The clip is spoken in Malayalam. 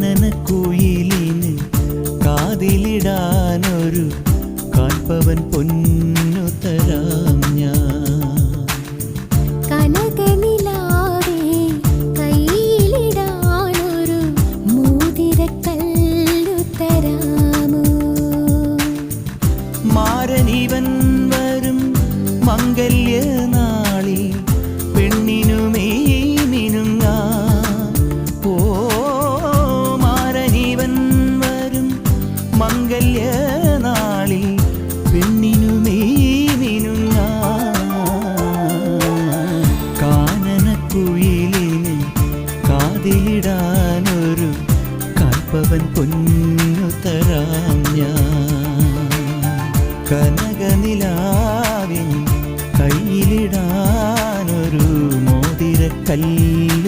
കാനനക്കുയിലിന് കാതിലിടാനൊരു കാൽപ്പവൻ പൊന്നു തരാം ഞാൻ. കനകനിലാവേ കയ്യിലിടാനൊരു മോതിരക്കല്ലു തരാമോ? മാരനിവൻ വരും മംഗല്യനാളിൽ പെണ്ണിനുമേ മിനുങ്ങാ. ഓ മാരനിവൻ വരും മംഗല്യനാളിൽ പെണ്ണിനുമേ മിനുങ്ങാ. കാനനക്കുയിലിന് കാതിലിടാനൊരു കാൽപ്പവൻ പൊന്നു തരാം ഞാൻ. കനകനിലാവിൻ കയ്യിലിടാനൊരു മോതിരക്കല്ല്